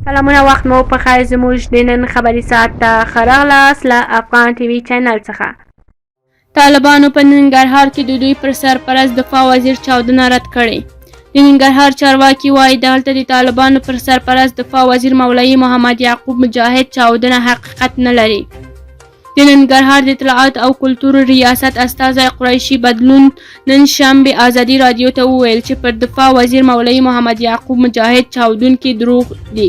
سلامونه وخت مو په خیر. زموږ د نن خبري ساعت ته ښه راغلاست له افغان ټي وي چینل څخه. طالبانو په ننګرهار کې د دوی پر سرپرست دفاع وزیر چاودنه رد کړې. د ننګرهار چارواکي وایي دلته د طالبانو پر سرپرست دفاع وزیر مولوي محمد یعقوب مجاهد چاودنه حقیقت نه لري. د ننګرهار د اطلاعات او کلتور ریاست استازی قریشي بدلون نن شنبه ازادي رادیو ته وویل چې پر دفاع وزیر مولوي محمد یعقوب مجاهد چاودونکي دروغ دي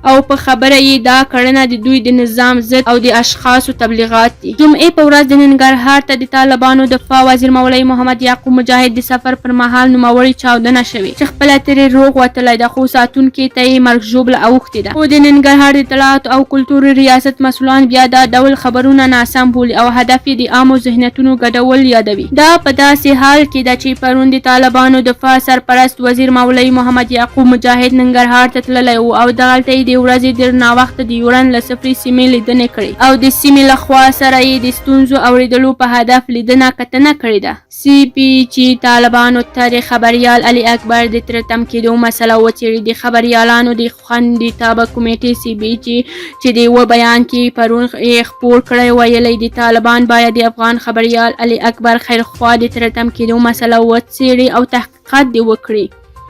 او په خبره یې دا کړنه د دوی د نظام ضد او د اشخاصو تبلیغات دي. جمعې په ورځ د ننګرهار ته د طالبانو دفاع وزیر مولوي محمد یعقوب مجاهد د سفر پر مهال نوموړې چاودنه شوې چې خپله ترې روغ وتلی ده، خو ساتونکي ته یې مرګ ژوبله اوښتې ده. خو د ننګرهار د اطلاعات او کلتور ریاست مسؤلان بیا دا ډول خبرونه ناسم بولي او هدف یې د عامو ذهنیتونو ګډول یادوي. دا په داسې حال کې ده چې پرون د طالبانو دفاع سرپرست وزیر مولوي محمد یعقوب مجاهد ننګرهار ته تللی و او دغلته یې د ورځې ډېر ناوخته د یورن له صفري سیمې لیدنې کړې او د سیمې له خوا سره یې د ستونزو اورېدلو په هدف لیدنه کتنه کړې ده. سی پی چې طالبانو ته د خبریال علي اکبر د ترتم کېدو مسله وڅېړي. د خبریالانو د خوندیتابه کمیټې سی پی چې د یوه بیان کې پرون یې خپور کړی ویلي د طالبان باید د افغان خبریال علي اکبر خیرخوا د ترتم کېدو مسله وڅېړي او تحقیقات دې وکړي.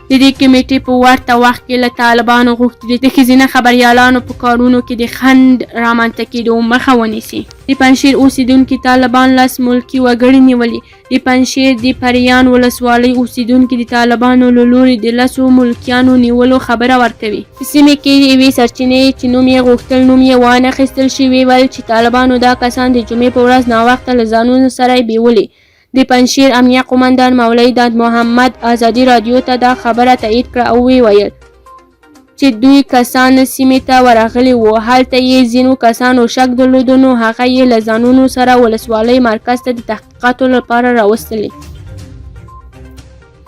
د دې کمیټې په ورته وخت کې له طالبانو غوښتي د ښځینه خبریالانو په کارونو کې د خنډ رامنځته کېدو مخه ونیسي. د پنجشیر اوسیدونکي طالبان 10 ملکي وګړي نیولي. د پنجشیر د پریان ولسوالۍ اوسیدونکي د طالبانو له لوري د 10 ملکیانو نیولو خبره ورکوي. په سیمې کې یوې سرچینې چې نوم یې غوښتل نوم یې وانخیستل شوی ویل چې طالبانو دا کسان د جمعې په ورځ ناوخته له ځانونو سره بیولي. د پنجشیر امنیه قومندان مولوي داد محمد ازادي رادیو ته دا خبره تایید کړه او ویل چې دوی کسان سیمې ته ورغلي وو. هلته یې ځینو کسانو شک درلودو نو هغه یې له ځانونو سره ولسوالۍ مرکز ته د تحقیقاتو لپاره راوستلي.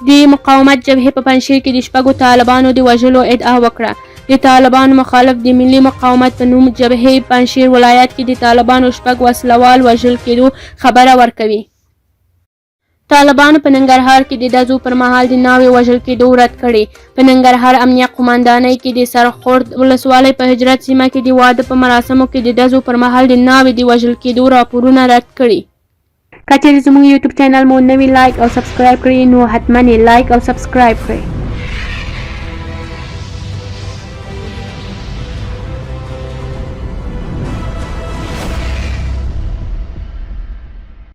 د مقاومت جبهې په پنجشیر کې د 6 طالبانو د وژلو ادعا وکړه. د طالبانو مخالف د ملي مقاومت په نوم جبهې پنجشیر ولایت کې د طالبانو 6 وسلوال وژل کېدو خبره ورکوي. طالبانو په ننګرهار کې د ډزو پر مهال د ناوې وژل کېدو رد کړي. په ننګرهار امنیه قومندانۍ کې د سرخورد ولسوالۍ په هجرت سیمه کې د واده په مراسمو کې د ډزو پر مهال د ناوې د وژل کېدو راپورونه رد کړي. که چیرې زموږ یوټیوب چینل مو نوی لایک او سبسکرایب کړئ نو حتما یې لایک او سبسکرایب کړئ.